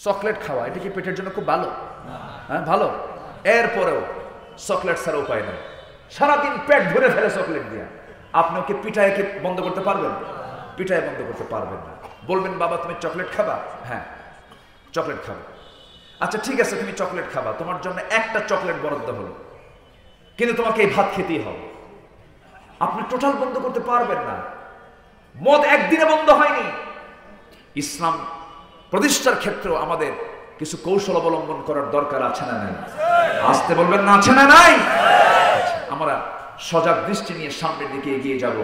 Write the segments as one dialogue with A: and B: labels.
A: Chocolate খাওয়া এটা কি পেটের জন্য খুব ভালো? হ্যাঁ ভালো। এরপরেও চকলেট ছাড়া উপায় নেই, সারাদিন পেট ভরে ফেলে চকলেট দিয়ে। আপনি ওকে পিঠায় কি বন্ধ করতে পারবেন? পিঠায় বন্ধ করতে পারবেন না। বলবেন বাবা তুমি চকলেট খাবা? হ্যাঁ চকলেট খাবো। আচ্ছা ঠিক আছে তুমি চকলেট খাবা, তোমার জন্য একটা চকলেট বরাদ্দ হলো, কিন্তু তোমাকে এই ভাত খেতেই হবে। আপনি টোটাল বন্ধ করতে পারবেন না। মদ একদিনে বন্ধ হয়নি। ইসলাম প্রতিষ্ঠার ক্ষেত্রেও আমাদের কিছু কৌশল অবলম্বন করার দরকার আছে না নাই? আসতে বলবেন না আছে না নাই? আমরা সজাগ দৃষ্টি নিয়ে সামনের দিকে এগিয়ে যাব,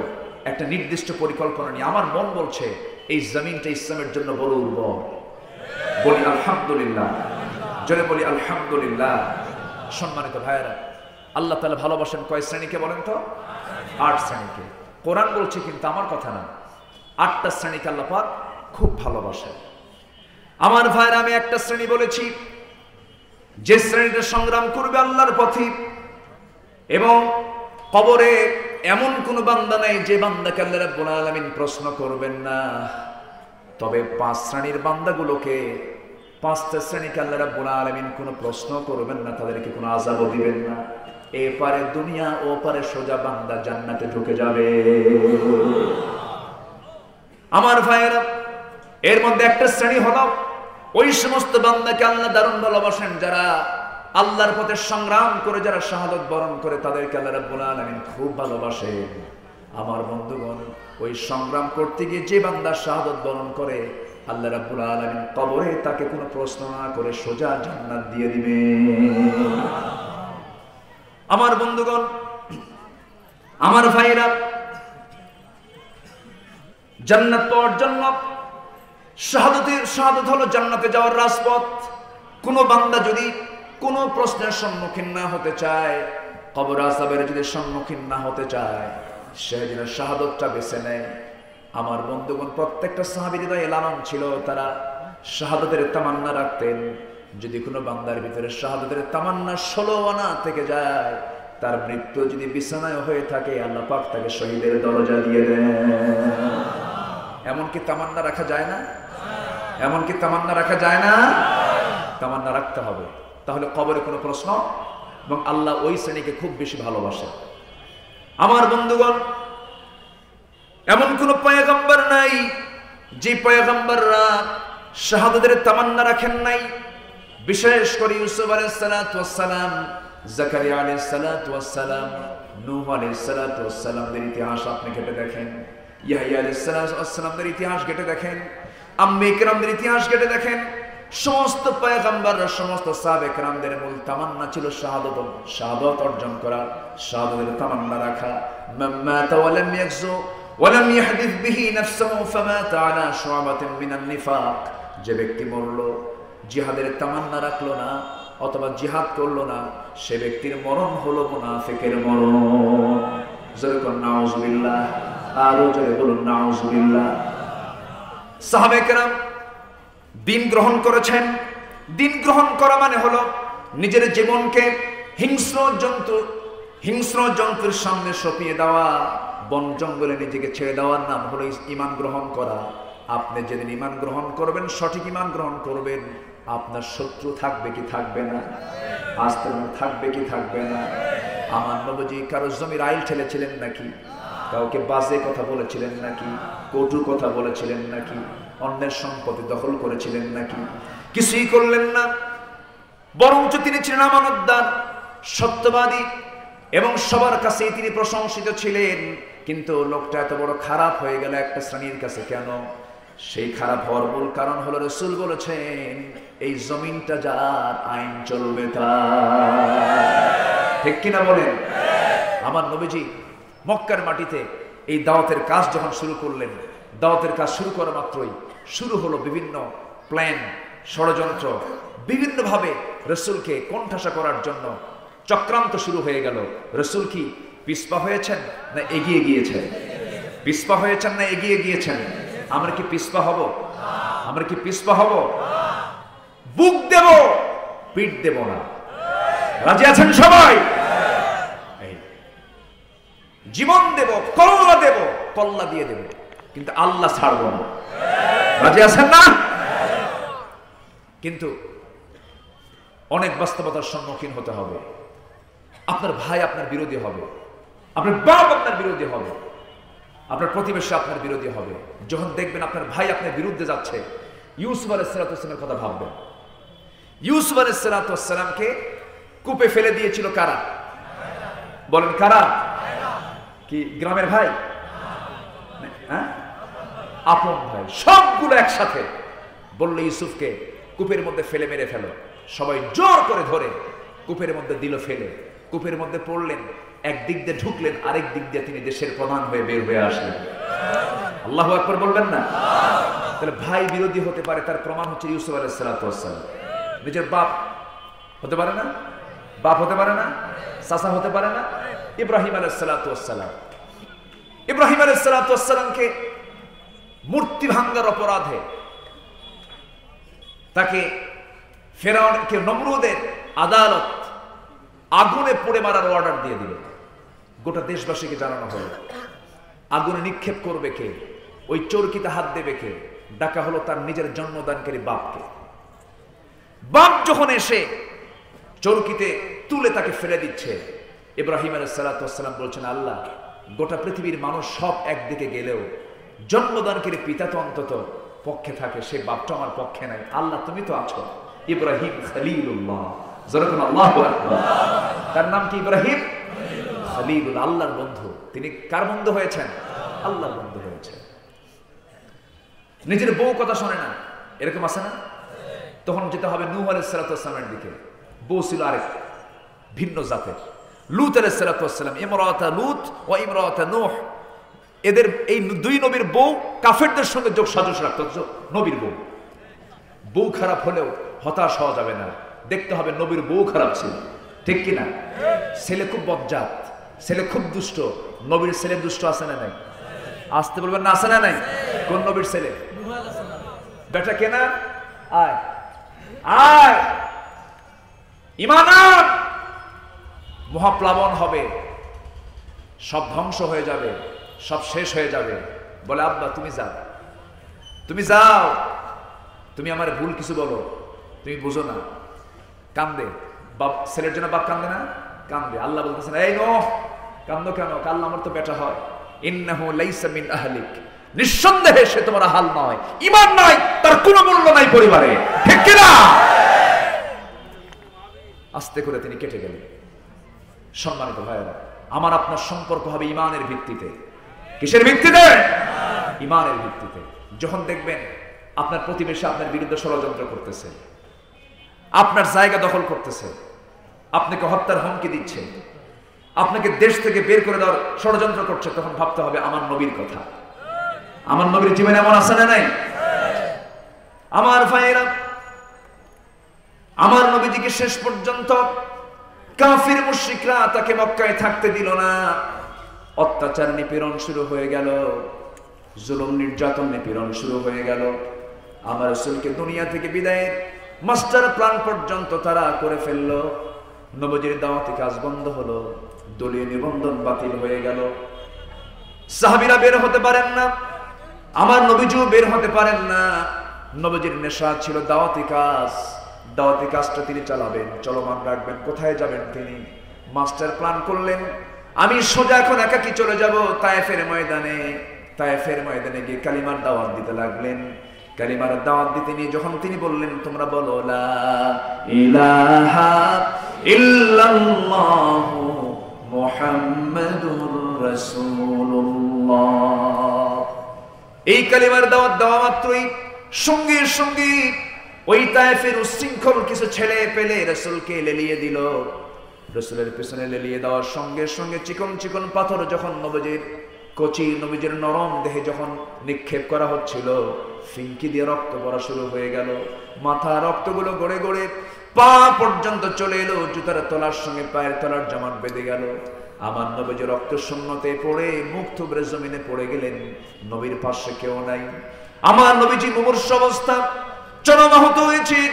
A: একটা নির্দিষ্ট পরিকল্পনা নিয়ে। আমার মন বলছে এই জমিনটা ইসলামের জন্য বড় উর্বর। বলি আলহামদুলিল্লাহ, জোরে বলি আলহামদুলিল্লাহ। সম্মানিত ভাইয়েরা, আল্লাহ তাআলা ভালোবাসেন কয় শ্রেণীকে বলেন তো? 8 শ্রেণীকে। কোরআন বলছে, কিন্তু আমার কথা না। 8টা শ্রেণীকে আল্লাহ পাক খুব ভালোবাসেন। আমার ভাইয়েরা, আমি একটা শ্রেণী বলেছি, যে শ্রেণীটা সংগ্রাম করবে আল্লাহর পথে, এবং কবরে এমন কোন বান্দা নাই যে বান্দাকে আল্লাহ রাব্বুল আলামিন প্রশ্ন করবেন না। তবে 5 শ্রেণীর বান্দাগুলোকে, 5টা শ্রেণীকে আল্লাহ রাব্বুল আলামিন কোনো প্রশ্ন করবেন না, তাদেরকে কোনো আযাবও দিবেন না। এপারে দুনিয়া, ও পারে সোজা বান্দা জান্নাতে ঢুকে যাবে। আমার ভাইয়েরা, এর মধ্যে একটা শ্রেণী হলো ওই সমস্ত বান্দাকে আল্লাহ দারুণ ভালোবাসেন, যারা আল্লাহর পথে সংগ্রাম করে, যারা শাহাদাত বরণ করে, তাদেরকে আল্লাহ রাব্বুল আলামিন খুব ভালোবাসেন। আমার বন্ধুগণ, ওই সংগ্রাম করতে গিয়ে যে বান্দা শাহাদাত বরণ করে, আল্লাহ রাব্বুল আলামিন কবরে তাকে কোনো প্রশ্ন না করে সোজা জান্নাত দিয়ে দিবে। আমার বন্ধুগণ, আমার ভাইরা, জান্নাত পাওয়ার জন্য শাহাদাত হলো জান্নাতে যাওয়ার রাজপথ। কোন বান্দা যদি কোন প্রশ্নের সম্মুখীন না হতে চায়, কবর আযাবের যদি সম্মুখীন না হতে চায়, সে যেন শাহাদাতটা বেছে নেয়। আমার বন্ধুগণ, প্রত্যেকটা সাহাবীর হৃদয়ে লালন ছিল, তারা শাহাদাতের তামান্না রাখতেন। যদি কোনো বান্দার ভিতরে শাহাদাতের তামান্না 16 আনা থেকে যায়, তার মৃত্যু যদি বিছানায় হয়ে থাকে, আল্লাহ পাক তাকে শহীদের দরজা দিয়ে দেন। এমন কি তামান্না রাখা যায় না? এমন কি তামান্না রাখা যায় না? তামান্না রাখতে হবে, তাহলে কবরে কোনো প্রশ্ন। এবং আল্লাহ ওই শ্রেণীকে খুব বেশি ভালোবাসে। আমার বন্ধুগণ, এমন কোন পয়গম্বর নাই যে পয়গম্বররা শাহাদাতের তামান্না রাখেন নাই। বিশেষ করে ইউসুফ আলাইহিস সালাতু ওয়াস সালাম, জাকারিয়া আলাইহিস সালাতু ওয়াস সালাম, নূহ আলাইহিস সালাতু ওয়াস সালামদের ইতিহাস আপনি ঘেটে দেখেন, ইয়াহইয়া আলাইহিস সালাতু ওয়াস সালামদের ইতিহাস ঘেটে দেখেন, আম্বিয়া কিরামদের ইতিহাস ঘেটে দেখেন। সমস্ত পয়গম্বররা, সমস্ত সাহাবে কিরামদের মূল তামান্না ছিল শাহাদাত অর্জন করা, শাহাদাতের তামান্না রাখা। মাম্মাতা ওয়া লাম ইয়াগজু ওয়া লাম ইয়াহদিস বিহি নাফসুহু ফামাতা আলা শুআবাতিন মিনান নিফাক। যে ব্যক্তি মরল, জিহাদের তামান্না রাখলো না অথবা জিহাদ করলো না, সে ব্যক্তির মরণ হলো মুনাফিকের মরণ। জোরে বলুন নাউজুবিল্লাহ, আরো জোরে বলুন নাউজুবিল্লাহ। সাহাবে কেরাম দিন গ্রহণ করেছেন। দিন গ্রহণ করা মানে হলো নিজের জীবনকে হিংস্র জন্তুর সামনে সঁপিয়ে দেওয়া, বন জঙ্গলে নিজেকে ছেড়ে দেওয়ার নাম হলো ঈমান গ্রহণ করা। আপনি যেদিন ঈমান গ্রহণ করবেন, সঠিক ঈমান গ্রহণ করবেন, আপনার শত্রু থাকবে কি থাকবে না? আস্তে থাকবে কি থাকবে না? আমার নবীজি কারো জমির আইল ঠেলেছিলেন নাকি? কাউকে বাজে কথা বলেছিলেন নাকি? কটু কথা বলেছিলেন নাকি? অন্যের সম্পত্তি দখল করেছিলেন নাকি? কিছুই করলেন না। বরঞ্চ তিনি ছিলেন আমানতদার, সত্যবাদী, এবং সবার কাছে তিনি প্রশংসিত ছিলেন। কিন্তু লোকটা এত বড় খারাপ হয়ে গেল একটা শ্রেণীর কাছে কেন? সেই খারাপ হওয়ার মূল কারণ হলো, রাসূল বলেছেন, এই জমিনটা যার, আইন চলবে তার। ঠিক কিনা বলেন? আমার নবীজি মক্কার মাটিতে এই দাওয়াতের কাজ যখন শুরু করলেন, দাওয়াতের কাজ শুরু করা মাত্রই শুরু হলো বিভিন্ন প্ল্যান, ষড়যন্ত্র। বিভিন্নভাবে রাসূলকে কোণঠাসা করার জন্য চক্রান্ত শুরু হয়ে গেল। রাসূল কি পিছপা হয়েছেন না এগিয়ে গিয়েছেন? পিছপা হয়েছেন না এগিয়ে গিয়েছেন? আমরা কি পিছপা হব? আমরা কি পিছপা হব? বুক দেব, পিঠ দেব না। রাজি আছেন সবাই? জীবন দেব, কল্লা দেব, কল্লা দিয়ে দেব, কিন্তু আল্লাহ ছাড়ব না। রাজি আছেন না? কিন্তু অনেক বাস্তবতার সম্মুখীন হতে হবে। আপনার ভাই আপনার বিরোধী হবে, আপনার বাপ আপনার বিরোধী হবে, আপনার প্রতিবেশী আপনার বিরোধী হবে। যখন দেখবেন আপনার ভাই আপনার বিরুদ্ধে যাচ্ছে, ইউসুফ আলাইহিসসালামের কথা ভাববেন। ইউসুফ আলাইহিসসালামকে কূপে ফেলে দিয়েছিল কারা? বলেন কারা? কি গ্রামের ভাই? হ্যাঁ, আপন ভাই। সবগুলো একসাথে বলল ইউসুফকে কূপের মধ্যে ফেলে মেরে ফেলো। সবাই জোর করে ধরে কূপের মধ্যে দিল ফেলে। কূপের মধ্যে পড়লেন, একদিক দিয়ে ঢুকলেন, আরেক দিক দিয়ে তিনি দেশের প্রধান হয়ে বের হয়ে আসলেন। আল্লাহু আকবার বলবেন না? তাহলে ভাই বিরোধী হতে পারে, তার প্রমাণ হচ্ছে ইউসুফ আলাইহিসসালাম। নিজের বাপ হতে পারে না? বাপ হতে পারে না? চাচা হতে পারে না? ইব্রাহিম আলাইহিসসালাম, ইব্রাহিম আলাইহিসসালামকে মূর্তি ভাঙ্গার অপরাধে তাকে ফেরাউনকে, নমরুদের আদালত আগুনে পুড়ে মারার অর্ডার দিয়ে দিল। গোটা দেশবাসীকে জানানো হলো আগুনে নিক্ষেপ করবে কে, ওই চরকিতে হাত দেবে কে? ডাকা হলো তার নিজের জন্মদানকারী বাপকে। বাপ যখন এসে চরকিতে তুলে তাকে ফেলে দিচ্ছে, ইব্রাহিম আলাইহিসসালাম বলছেন, আল্লাহ, গোটা পৃথিবীর মানুষ সব একদিকে গেলেও জন্মদানকারী পিতা তো অন্তত পক্ষে থাকে, সে বাপটা আমার পক্ষে নাই। আল্লাহ তুমি তো আছো। ইব্রাহিম খলিলুল্লাহ, যেরকম আল্লাহু আকবার। তার নাম কি? ইব্রাহিম খলিলুল্লাহ, আল্লাহর বন্ধু। তিনি কার বন্ধু হয়েছেন? আল্লাহর বন্ধু হয়েছেন। নিজের বউ কথা শোনে না, এরকম আছে না? তখন যেতে হবে নূহ আলাইহিসসালামের দিকে। বউ ছিল আরেক ভিন্ন জাতের, লূত আলাইহিসসালাম, ইমরাতা লূত ও ইমরাতা নূহ। এদের এই দুই নবীর বউ কাফেরদের সঙ্গে যোগ সাজস রাখত। নবীর বউ, বউ খারাপ হলেও হতাশ হওয়া যাবে না, দেখতে হবে নবীর বউ খারাপ ছিল, ঠিক কিনা? ছেলে খুব বজ্জাত, ছেলে খুব দুষ্ট। নবীর ছেলে দুষ্ট আছে না নাই? আসতে বলবেন না, আছে না নাই? কোন নবীর ছেলে? বেটা কেনা আয় আয়, ঈমান আন। মহাপ্লাবন হবে, সব ধ্বংস হয়ে যাবে, সব শেষ হয়ে যাবে। বলে, আব্বা তুমি যাও, তুমি যাও, তুমি আমার ভুল কিছু বলো, তুমি বুঝো না। কান্দে বাপ, ছেলের জন্য বাপ কান্দে না? কান্দে। আল্লাহ বলতেছেন, এই নূহ, কান্দো কেন? আল্লাহ, আমার তো বেটা হয়। ইন্নাহু লাইসা মিন আহলিক, নিঃসন্দেহে সে তোমার আহাল নয়, ঈমান নাই, তার কোনো মূল্য নাই পরিবারে, ঠিক কিনা? আস্তে করে তিনি কেটে গেলেন। সম্মানিত ভাইয়েরা, আমার আপনার সম্পর্ক হবে ঈমানের ভিত্তিতে। কিসের ভিত্তিতে? ঈমানের ভিত্তিতে। যখন দেখবেন আপনার প্রতিবেশী আপনার বিরুদ্ধে ষড়যন্ত্র করতেছে, আপনার জায়গা দখল করতেছে, আপনাকে হত্যার হুমকি দিচ্ছে, আপনাকে দেশ থেকে বের করে দেওয়ার ষড়যন্ত্র করছে, তখন ভাবতে হবে আমার নবীর কথা। আমার নবীর জীবনে এমন আছে না নাই? আমার ভাইয়েরা, আমার নবীজিকে শেষ পর্যন্ত কাফির মুশরিকরা তাকে মক্কায় থাকতে দিল না। অত্যাচার নিপীড়ন শুরু হয়ে গেল, জুলুম নির্যাতন নিপীড়ন শুরু হয়ে গেল। আমার রাসূলকে দুনিয়া থেকে বিদায়ের মাস্টার প্ল্যান পর্যন্ত তারা করে ফেলল। নবীজির দাওয়াতি কাজ বন্ধ হলো, দলীয় নিবন্ধন বাতিল হয়ে গেল। সাহাবীরা বের হতে পারেন না, আমার নবীজিও বের হতে পারেন না। নবীজির নেশা ছিল দাওয়াতি কাজ, দাওয়াতি কাজটা তিনি চালাবেন, চলমান রাখবেন। কোথায় যাবেন তিনি? মাস্টার প্ল্যান করলেন, আমি সোজা এখন একাকি চলে যাব তায়েফের ময়দানে। তায়েফের ময়দানে গিয়ে কালিমার দাওয়াত দিতে লাগলেন। কালিমার দাওয়াত দিতে নিয়ে যখন তিনি বললেন, তোমরা বলো লা ইলাহা ইল্লাল্লাহু মুহাম্মাদুর রাসূলুল্লাহ, এই কালিমার দাওয়াত দেওয়া মাত্রই সঙ্গে সঙ্গে ওই তায়েফের উচ্ছৃঙ্খল কিছু ছেলে পেলে রাসূলকে লেলিয়ে দিল। রাসূলের পেছনে লেলিয়ে দেওয়ার সঙ্গে সঙ্গে চিকন চিকন পাথর যখন নবীজির কচি, নবীজির নরম দেহে যখন নিক্ষেপ করা হচ্ছিল, ফিঙ্কি দিয়ে রক্ত পড়া শুরু হয়ে গেল। মাথা রক্তগুলো গড়ে গড়ে পা পর্যন্ত চলে এলো, জুতার তলার সঙ্গে পায়ের তলার জামাত বেঁধে গেল। আমার নবীজি রক্ত শূন্যতে পড়ে মুখ থুবড়ে জমিনে পড়ে গেলেন। নবীর পাশে কেউ নাই। আমার নবীজি মুমূর্ষু অবস্থা, চরমাহত হয়েছেন।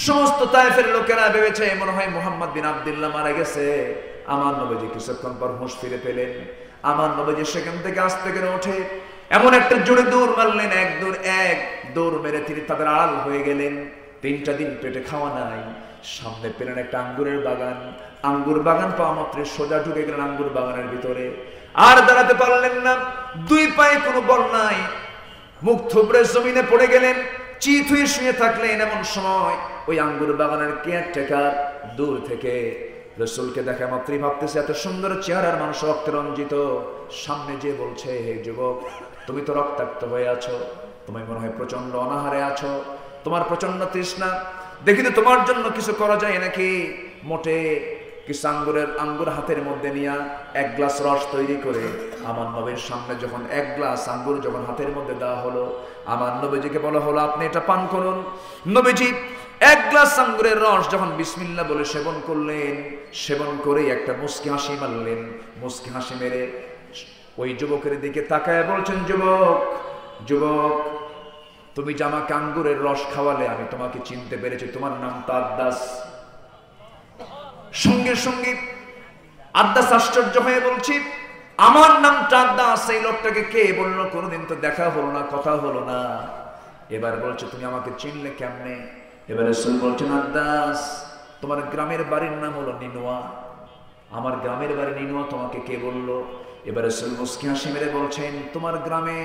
A: সমস্ত তায়েফের লোকেরা ভেবেছে মনে হয় মুহাম্মদ বিন আব্দুল্লাহ মারা গেছে। আমার নবীজি কিছুক্ষণ পর হুঁশ ফিরে পেলেন। আমার নবীজি সেখান থেকে আস্তে করে ওঠে এমন একটা জোরে দৌড় মারলেন, এক দৌড় মেরে তিনি তাদের আড়াল হয়ে গেলেন। 3টা দিন পেটে খাওয়া নাই, সামনে পেলেন একটা আঙ্গুরের বাগান। আঙ্গুর বাগান পাওয়া মাত্র সোজা ঢুকে গেলেন আঙ্গুর বাগানের ভিতরে, আর দাঁড়াতে পারলেন না, 2 পায়ে কোনো বল নাই, মুখ থুবড়ে জমিনে পড়ে গেলেন, চিত হয়ে শুয়ে থাকলেন। এমন সময় ওই আঙ্গুর বাগানের কেয়ারটেকার দূর থেকে রাসূলকে দেখা মাত্রই ভাবতেছে এত সুন্দর চেহারার মানুষ, রক্তে রঞ্জিত, সামনে যে বলছে, হে যুবক, তুমি তো রক্তাক্ত হয়ে আছো, তুমি মনে হয় প্রচন্ড অনাহারে আছো, তোমার প্রচন্ড তৃষ্ণা, দেখি তো তোমার জন্য কিছু করা যায় নাকি। মোটে কিছু আঙ্গুর হাতের মধ্যে নিয়ে 1 গ্লাস রস তৈরি করে আমার নবীর সামনে যখন 1 গ্লাস আঙ্গুর যখন হাতের মধ্যে দেওয়া হলো, আমার নবীজিকে বলা হলো আপনি এটা পান করুন। নবীজি 1 গ্লাস আঙ্গুরের রস যখন বিসমিল্লাহ বলে সেবন করলেন, সেবন করেই একটা মুস্কি হাসি মারলেন। মুস্কি হাসি মেরে ওই যুবকের দিকে তাকায় বলছেন, যুবক, যুবক, তুমি যে আমাকে আঙ্গুরের রস খাওয়ালে, আমি তোমাকে চিনতে পেরেছি, তোমার নাম তো আদ্দাস। সঙ্গে সঙ্গে আদ্দাস আশ্চর্য হয়ে বলছি, আমার নাম আদ্দাস, এই লোকটাকে কে বললো? কোনোদিন তো দেখা হলো না, কথা হলো না। এবার বলছে তুমি আমাকে চিনলে কেমনে? এবার রাসূল বলছেন, আদ্দাস, তোমার গ্রামের বাড়ির নাম হলো নিনুয়া। আমার গ্রামের বাড়ি নিনুয়া, তোমাকে কে বললো? এবার রাসূল মুস্কি হাসি মেরে বলছেন, তোমার গ্রামে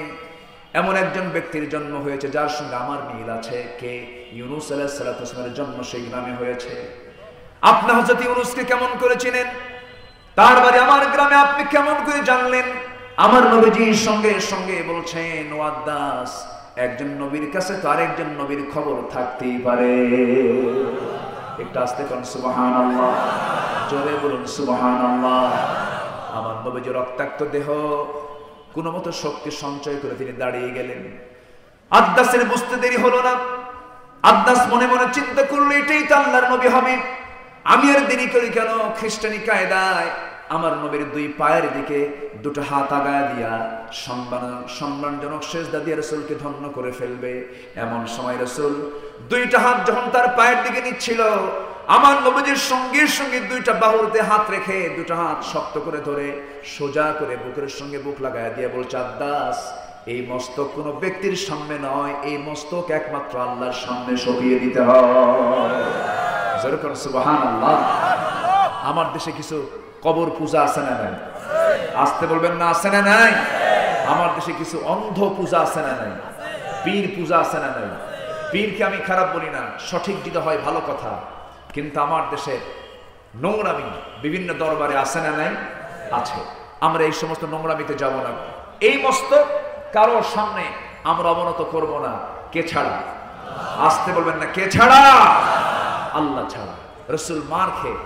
A: এমন একজন ব্যক্তির জন্ম হয়েছে যার সঙ্গে আমার মিল আছে। কে? ইউনূস আলাইহিস সালামের জন্ম সেই গ্রামে হয়েছে। আপনি হযরত ইউনূসকে কেমন করে চিনেন? তার বাড়ি আমার গ্রামে, আপনি কেমন করে জানলেন? আমার নবীজির সঙ্গে সঙ্গে বলছেন, ও আদ্দাস, একজন নবীর কাছে তো আরেকজন নবীর খবর থাকতেই পারে। একটু আস্তে করুন সুবহানাল্লাহ, জোরে বলুন সুবহানাল্লাহ। আমার নবীজির রক্তাক্ত দেহ কোনো মতো শক্তি সঞ্চয় করে তিনি দাঁড়িয়ে গেলেন। আদ্দাসের বুঝতে দেরি হলো না। আদ্দাস মনে মনে চিন্তা করলো, এটাই তো আল্লাহর নবী হবে, আমি আর দেরি করি কেন? খ্রিস্টানি কায়দায় আমার নবীর 2 পায়ের দিকে 2টা হাত আগায় দিয়া সম্মানজনক সেজদা দিয়ে রাসূলকে ধন্য করে ফেলবে। এমন সময় রাসূল 2টা হাত যখন তার পায়ের দিকে নিচ্ছিল, আমার নবীজির সঙ্গে সঙ্গে 2টা বাহুতে হাত রেখে 2টা হাত শক্ত করে ধরে সোজা করে বুকের সঙ্গে বুক লাগায় দিয়ে বলছে, আদ্দাস, এই মস্তক কোনো ব্যক্তির সামনে নয়, এই মস্তক একমাত্র আল্লাহর সামনে সঁপিয়ে দিতে হয়। যেরকম সুবহানাল্লাহ। আমার দেশে কিছু কবর পূজা আছে না নাই? আসতে বলবেন না, আছে না নাই? আমার দেশে কিছু অন্ধ পূজা আছে না নাই? পীর পূজা আছে না নাই? পীরকে আমি খারাপ বলি না, সঠিক যদি হয় ভালো কথা, কিন্তু আমার দেশে নোংরামি বিভিন্ন দরবারে আছে না নাই? আছে। আমরা এই সমস্ত নোংরামিতে যাব না। এই মস্তক কারোর সামনে আমরা অবনত করব না। কে ছাড়া? আসতে বলবেন না, কে ছাড়া? আল্লাহ ছাড়া। রাসূল মার খেয়ে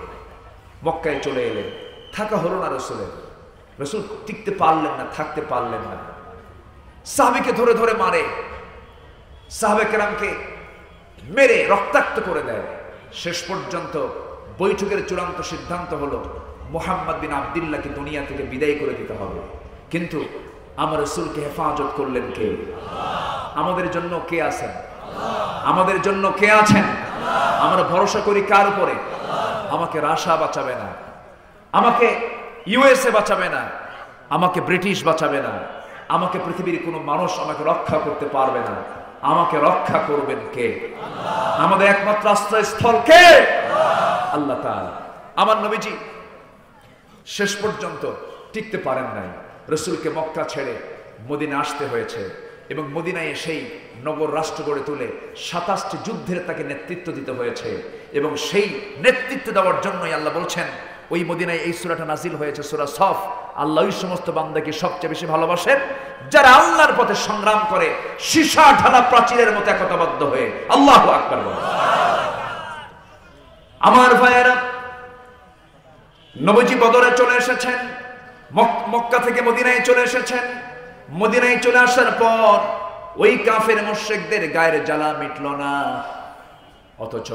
A: মক্কায় চলে এলেন, থাকা হলো না রাসূলের। রাসূল টিকতে পারলেন না, থাকতে পারলেন না। সাহাবীকে ধরে ধরে মারে, সাহাবে কেরামকে মেরে রক্তাক্ত করে দেয়। শেষ পর্যন্ত বৈঠকের চূড়ান্ত সিদ্ধান্ত হলো মুহাম্মদ বিন আব্দুল্লাহকে দুনিয়া থেকে বিদায় করে দিতে হবে। কিন্তু আমার রাসূলকে হেফাজত করলেন কে? আমাদের জন্য কে আছেন? আমাদের জন্য কে আছেন? আমরা ভরসা করি কার উপরে? আমাকে রাশিয়া বাঁচাবে না, আমাকে ইউএসএ বাঁচাবে না, আমাকে ব্রিটিশ বাঁচাবে না, আমাকে পৃথিবীর কোনো মানুষ আমাকে রক্ষা করতে পারবে না। আমাকে রক্ষা করবেন কে? আমাদের একমাত্র আশ্রয়স্থল কে? আল্লাহ তাআলা। আমার নবীজি শেষ পর্যন্ত টিকতে পারেন নাই। রাসূলকে মক্কা ছেড়ে মদিনা আসতে হয়েছে এবং মদিনায় সেই নগর রাষ্ট্র গড়ে তুলে 27টি যুদ্ধের তাকে নেতৃত্ব দিতে হয়েছে। এবং সেই নেতৃত্ব দেওয়ার জন্যই আল্লাহ বলছেন, ওই মদিনায় এই সূরাটা নাজিল হয়েছে, সূরা সফ। আল্লাহ ওই সমস্ত বান্দাকে সবচেয়ে বেশি ভালোবাসেন যারা আল্লাহর পথে সংগ্রাম করে সীসা ঢালা প্রাচীরের মতো একতাবদ্ধ হয়ে। আল্লাহু আকবার বলেন। আমার ভাইয়েরা, নবীজি বদরে চলে এসেছেন, মক্কা থেকে মদিনায় চলে এসেছেন। মদিনায় চলে আসার পর ওই কাফের মুশরিকদের গায়ের জ্বালা মিটল না। অথচ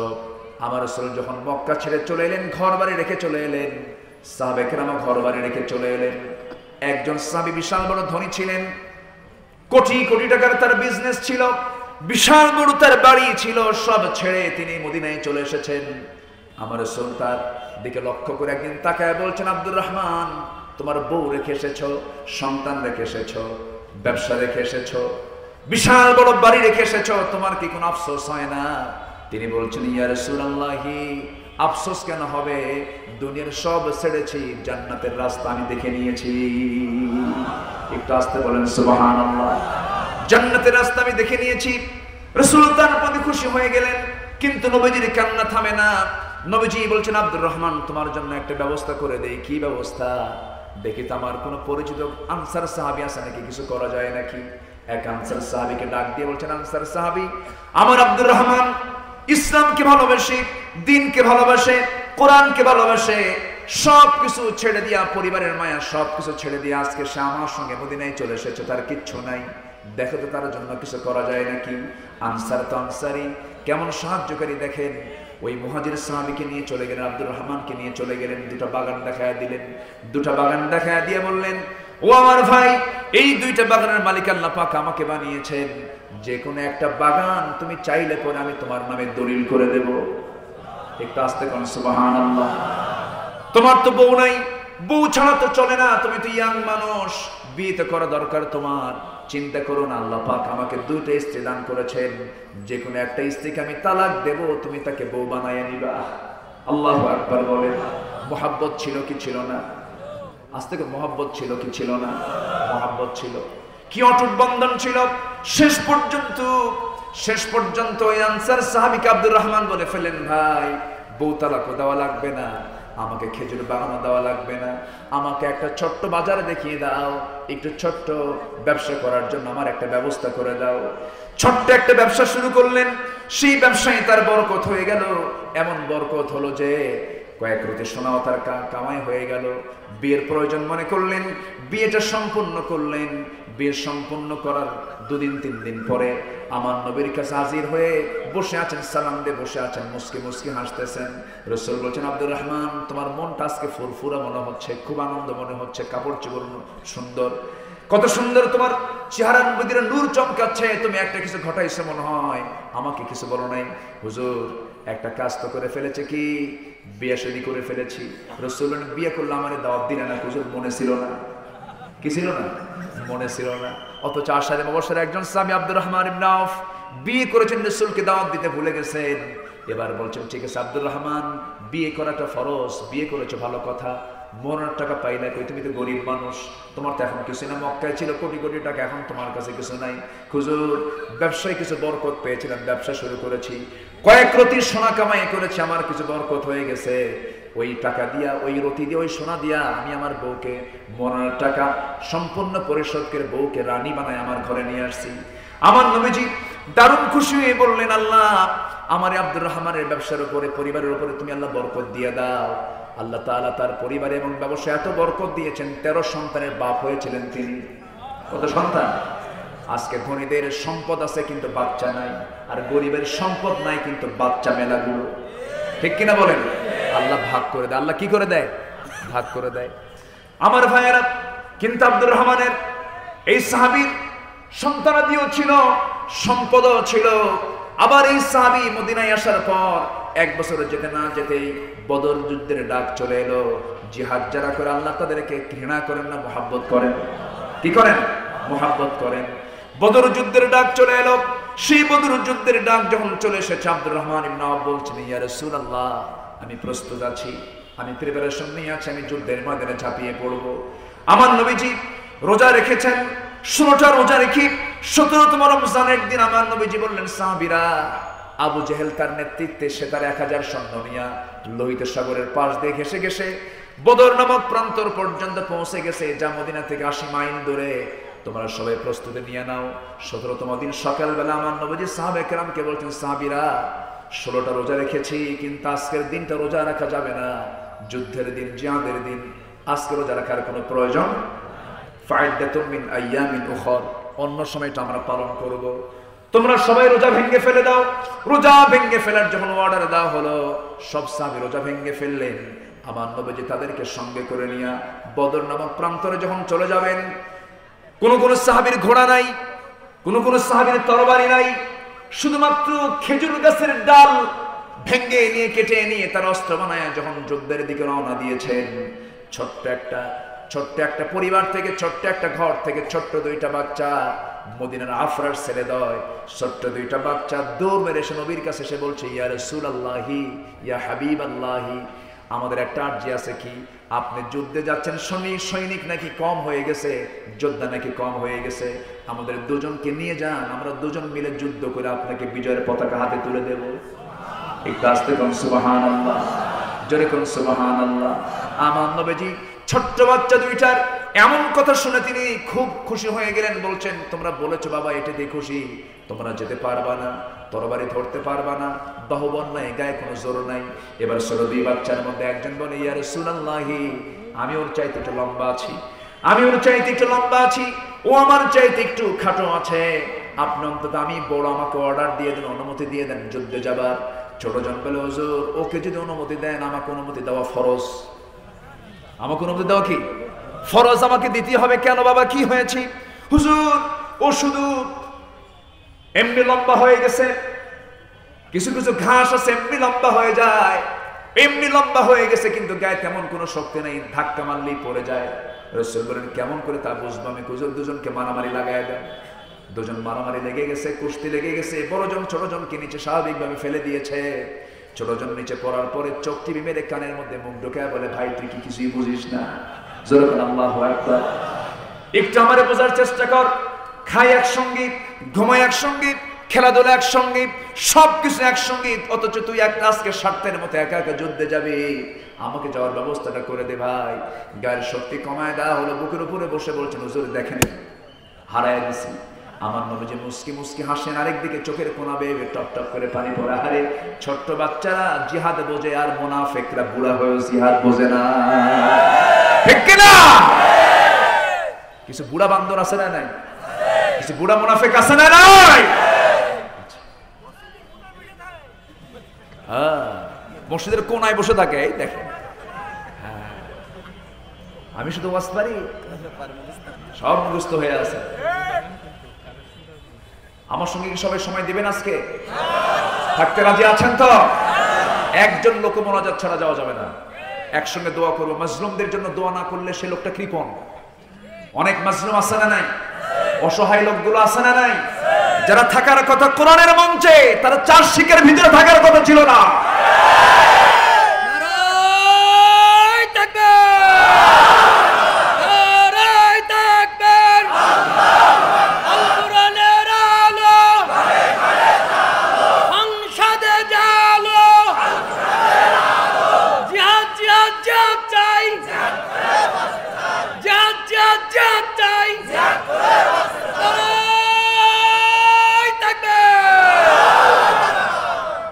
A: আমার রাসূল যখন মক্কা ছেড়ে চলে এলেন, ঘর বাড়ি রেখে চলে এলেন, সাহাবে কেরাম ঘর বাড়ি রেখে চলে এলেন। একজন সাহাবী বিশাল বড় ধনী ছিলেন, কোটি কোটি টাকার তার বিজনেস ছিল, বিশাল বড় তার বাড়ি ছিল, সব ছেড়ে তিনি মদিনায় চলে এসেছেন। আমার রাসূল তার দিকে লক্ষ্য করে একদিন তাকায় বলছেন, আব্দুর রহমান, তোমার বউ রেখে এসেছো, সন্তান রেখে এসেছো, ব্যবসা রেখে এসেছো, বিশাল বড় বাড়ি রেখে এসেছো, তোমার কি কোনো আফসোস হয় না? তিনি বলছেন, ইয়া রাসূলুল্লাহি, আফসোস কেন হবে, দুনিয়ার সব ছেড়েছি, জান্নাতের রাস্তা আমি দেখে নিয়েছি। একটু আস্তে বলেন সুবহানাল্লাহ। জান্নাতের রাস্তা আমি দেখে নিয়েছি। রাসূল তার প্রতি খুশি হয়ে গেলেন, কিন্তু নবীজির কান্না থামে না। নবীজি বলছেন, আব্দুর রহমান, তোমার জন্য একটা ব্যবস্থা করে দেই। কি ব্যবস্থা? দেখি তো আমার কোনো পরিচিত আনসার সাহাবী আছে নাকি, কিছু করা যায় নাকি। এক আনসার সাহাবীকে ডাক দিয়ে বলছেন, আনসার সাহাবী, আমার আব্দুর রহমান ইসলামকে ভালোবাসে, দ্বীনকে ভালোবাসে, কোরআনকে ভালোবাসে, সবকিছু ছেড়ে দিয়া, পরিবারের মায়া সবকিছু ছেড়ে দিয়ে আজকে সে আমার সঙ্গে মদিনায় চলে এসেছে, তার কিচ্ছু নাই। দেখো তো তার জন্য কিছু করা যায় নাকি। আনসার তো আনসারি, কেমন সাহায্যকারী দেখেন। ওই মুহাজির সাহাবীকে নিয়ে চলে গেলেন, আব্দুর রহমানকে নিয়ে চলে গেলেন, দুটা বাগান দেখায় দিলেন। দুটা বাগান দেখায় দিয়ে বললেন, ও আমার ভাই, এই দুইটা বাগানের মালিক আল্লাহ পাক আমাকে বানিয়েছেন। যে কোনো একটা বাগান তুমি চাইলে পরে আমি তোমার নামে দলিল করে দেব। একটু আস্তে কোন সুবহানাল্লাহ। তোমার তো বউ নাই, বউ ছাড়া তো চলে না, তুমি তো ইয়াং মানুষ, বিয়ে তো করা দরকার তোমার। চিন্তা করো না, আল্লাহ পাক আমাকে দুইটা স্ত্রী দান করেছেন, যে কোনো একটা স্ত্রীকে আমি তালাক দেব, তুমি তাকে বউ বানায় নিবা। আল্লাহু আকবার বলেন। মুহাব্বত ছিল কি ছিল না? আস্তে করে, মুহাব্বত ছিল কি ছিল না? মুহাব্বত ছিল। কি অটুট বন্ধন ছিল। শেষ পর্যন্ত ওই আনসার সাহাবীকে আব্দুর রহমান বলে ফেলেন, ভাই, বউ তালাকও দেওয়া লাগবে না, আমাকে খেজুর বাগানও দেওয়া লাগবে না, আমাকে একটা ছোট্ট বাজারে দেখিয়ে দাও, একটু ছোট্ট ব্যবসা করার জন্য আমার একটা ব্যবস্থা করে দাও। ছোট্ট একটা ব্যবসা শুরু করলেন। সেই ব্যবসায় তার বরকত হয়ে গেল। এমন বরকত হলো যে কয়েক রুটি সোনাও তার কামাই হয়ে গেল। বিয়ের প্রয়োজন মনে করলেন, বিয়েটা সম্পূর্ণ করলেন। বিয়ে সম্পূর্ণ করার 2 দিন 3 দিন পরে আমার নবীর কাছে হাজির হয়ে বসে আছেন, সালাম দিয়ে বসে আছেন, মুস্কি মুস্কি হাসতেছেন। রাসূল বলছেন, আব্দুর রহমান, তোমার মনটা আজকে ফুরফুরা মনে হচ্ছে, খুব আনন্দ মনে হচ্ছে, কাপড় চোপড় সুন্দর, কত সুন্দর তোমার চেহারার মধ্যে নূর চমকাচ্ছে, তুমি একটা কিছু ঘটাইছো মনে হয়, আমাকে কিছু বলো নাই। হুজুর, একটা কাজ তো করে ফেলেছে, কি? বিয়ে শাদী করে ফেলেছি। রাসূল বলেন, বিয়ে করলে আমারে দাওয়াত দিলে না? হুজুর, মনে ছিল না। কি ছিল না? মনে ছিল না। অথচ আশারে মুবাশশির একজন সাহাবী আব্দুর রহমান ইবনে আউফ বিয়ে করেছেন, রাসূলকে দাওয়াত দিতে ভুলে গেছেন। এবার বলছেন, ঠিক আছে আব্দুর রহমান, বিয়ে করাটা ফরজ, বিয়ে করেছো ভালো কথা, মনের টাকা পাইলে কই, তুমি তো গরিব মানুষ, তোমার তো এখন কিছু না, মক্কায় ছিল কোটি কোটি টাকা, এখন তোমার কাছে কিছু নাই। হুজুর, ব্যবসায় কিছু বরকত পেয়েছিলাম, ব্যবসা শুরু করেছি, কয়েক রতি সোনা কামাই করেছি, আমার কিছু বরকত হয়ে গেছে। ওই টাকা দিয়া, ওই রতি দিয়ে, ওই সোনা দিয়া আমি আমার বউকে, মরার টাকা সম্পূর্ণ পরিশোধ করে বউকে রানী বানায় আমার ঘরে নিয়ে আসছি। আমার নবীজি দারুণ খুশি হয়ে বললেন, আল্লাহ, আমার আব্দুর রহমানের ব্যবসার উপরে, পরিবারের উপরে তুমি আল্লাহ বরকত দিয়ে দাও। আল্লাহ তাআলা তার পরিবার এবং ব্যবসায় এত বরকত দিয়েছেন, 13 সন্তানের বাপ হয়েছিলেন তিনি। কত সন্তান? আজকে ধনীদের সম্পদ আছে কিন্তু বাচ্চা নাই, আর গরিবের সম্পদ নাই কিন্তু বাচ্চা মেলাগুলো। ঠিক কিনা বলেন? আল্লাহ ভাগ করে দেয়। আল্লাহ কি করে দেয়? ভাগ করে দেয়। আমার ভাইয়েরা, কিন্তু আব্দুর রহমানের এই সাহাবীর সন্তানাদিও ছিল, সম্পদও ছিল। আবার এই সাহাবী মদিনায় আসার পর 1 বছর যেতে না যেতেই বদর যুদ্ধের ডাক চলে এলো। জিহাদ যারা করে আল্লাহ তাদেরকে ঘৃণা করেন না, মুহাব্বত করেন। কি করেন? মুহাব্বত করেন। বদর যুদ্ধের ডাক চলে এলো। সেই বদর যুদ্ধের ডাক যখন চলে এসেছে, আব্দুর রহমান ইবনে আওফ বলছেন, ইয়া রাসূলুল্লাহ, আমি প্রস্তুত আছি, আমি প্রিপারেশন নিয়ে আছি, আমি যুদ্ধের ময়দানে ঝাঁপিয়ে পড়ব। আমার নবীজি রোজা রেখেছেন, 16টা রোজা রেখে 17তম রমজানের দিন আমার নবীজি বললেন, সাহাবীরা, আবু জেহেল তার নেতৃত্বে সে তার 1000 সৈন্য নিয়ে লোহিত সাগরের পাশ দিয়ে ঘেসে ঘেসে বদর নামক প্রান্তর পর্যন্ত পৌঁছে গেছে, যা মদিনা থেকে 80 মাইল দূরে। তোমরা সবাই প্রস্তুতি নিয়ে নাও। 17তম দিন সকালবেলা আমার নবীজি সাহাবায়ে কেরামকে বলছেন, সাহাবীরা, 16টা রোজা রেখেছি, কিন্তু আজকের দিনটা রোজা রাখা যাবে না, যুদ্ধের দিন, জিহাদের দিন, আজকে রোজা রাখার কোনো প্রয়োজন। ফাইদাতুম মিন আইয়ামিন উখর, অন্য সময়টা আমরা পালন করব। তোমরা সবাই রোজা ভেঙে ফেলে দাও। রোজা ভেঙে ফেলার যখন অর্ডার দেওয়া হলো, সব সাহাবী রোজা ভেঙে ফেললেন। আমার নবীজি তাদেরকে সঙ্গে করে নিয়ে বদর নামক প্রান্তরে যখন চলে যাবেন, কোন সাহাবীর ঘোড়া নাই, কোন সাহাবীর তরবারি নাই, শুধুমাত্র খেজুর গাছের ডাল ভেঙে নিয়ে, কেটে নিয়ে তার অস্ত্র বানায় যখন যুদ্ধের দিকে রওনা দিয়েছেন, ছোট্ট একটা পরিবার থেকে, ছোট্ট একটা ঘর থেকে ছোট্ট 2টা বাচ্চা মদিনার আফরার ছেলে দয়, ছোট্ট দুইটা বাচ্চা দৌড় মেরে এসে নবীর কাছে এসে বলছে, ইয়া রাসূলুল্লাহি, ইয়া হাবিবাল্লাহি, আমাদের একটা আরজি আছে, কি আপনি যুদ্ধে যাচ্ছেন, সৈনিক নাকি কম হয়ে গেছে, যোদ্ধা নাকি কম হয়ে গেছে, আমাদের দুজনকে নিয়ে যান, আমরা দুজন মিলে যুদ্ধ করে আপনাকে বিজয়ের পতাকা হাতে তুলে দেব। একটু আস্তে কোন সুবহানাল্লাহ, জোরে কোন সুবহানাল্লাহ। আমার নবীজি ছোট্ট বাচ্চা দুইটার এমন কথা শুনে তিনি খুব খুশি হয়ে গেলেন। বলছেন, তোমরা বলেছো বাবা এটাতে খুশি, তোমরা যেতে পারবা না, তরবারি ধরতে পারবা না, বাহুবল নাই, গায়ে কোনো জোর নাই। এবার ছোট দুই বাচ্চার মধ্যে একজন বলে, ইয়া রাসূলুল্লাহি, আমি ওর চাইতে একটু লম্বা আছি, আমি ওর চাইতে একটু লম্বা আছি, ও আমার চাইতে একটু খাটো আছে, আপনি অন্তত, আমি বড়, আমাকে অর্ডার দিয়ে দেন, অনুমতি দিয়ে দেন যুদ্ধে যাবার। ছোটজন বলে, হুজুর ওকে যদি অনুমতি দেন, আমাকে অনুমতি দেওয়া ফরজ, আমাকে অনুমতি দেওয়া কি ফরজ, আমাকে দিতে হবে। কেন বাবা, কি হয়েছে? হুজুর ও শুধু এমনি লম্বা হয়ে গেছে, কিছু কিছু ঘাস আছে এমনি লম্বা হয়ে যায়, এমনি লম্বা হয়ে গেছে, কিন্তু গায়ে তেমন কোনো শক্তি নেই, ধাক্কা মারলেই পড়ে যায়। রাসূল বলেন, কেমন করে তা বুঝবো আমি? হুজুর দুজনকে মারামারি লাগায় দেন। দুজন মারামারি লেগে গেছে, কুস্তি লেগে গেছে, বড়জন ছোটজনকে নিচে স্বাভাবিকভাবে ফেলে দিয়েছে। ছোটজন নিচে পড়ার পরে চোখ টিপে মেরে কানের মধ্যে মুখ ঢোকায় বলে, ভাই তুই কি কিছুই বুঝিস না? জোরে বল আল্লাহু আকবার। একটু আমারে বোঝার চেষ্টা কর, খাই একসঙ্গে, ঘুমাই একসঙ্গে, খেলাধুলা একসঙ্গে, সবকিছু একসঙ্গে, অথচ তুই একটা আজকে স্বার্থের মতো একা একা যুদ্ধে যাবি, আমাকে যাওয়ার ব্যবস্থাটা করে দে ভাই। গায়ের শক্তি কমায় দেওয়া হলো, বুকের উপরে বসে বলছেন, হুজুর দেখেন হারায় দিছি। আমার নবীজি মুস্কি মুস্কি হাসেন, আরেকদিকে চোখের কোনা বেয়ে টপ টপ করে পানি পড়ে। হারে ছোট্ট বাচ্চারা জিহাদ বোঝে, আর মুনাফিকরা বুড়া হয়ে জিহাদ বোঝে না, ঠিক কিনা? কিছু বুড়া বান্দর আছে না নাই? কিছু বুড়া মুনাফিক আছে না নাই? হ্যাঁ, মসজিদের কোনায় বসে থাকে, এই দেখেন। হ্যাঁ, আমি শুধু ওয়াজ পারি, সব মুখস্থ হয়ে আছে। আমার সঙ্গে কি সবাই সময় দিবেন আজকে? থাকতে রাজি আছেন তো? একজন লোক মোনাজাত ছাড়া যাওয়া যাবে না। একসঙ্গে দোয়া করবো। মাজলুমদের জন্য দোয়া না করলে সে লোকটা কৃপণ। অনেক মাজলুম আছে না নাই? অসহায় লোকগুলো আছে না নাই? যারা থাকার কথা কোরআনের মঞ্চে, তারা চার শিকের ভিতরে থাকার কথা ছিল না।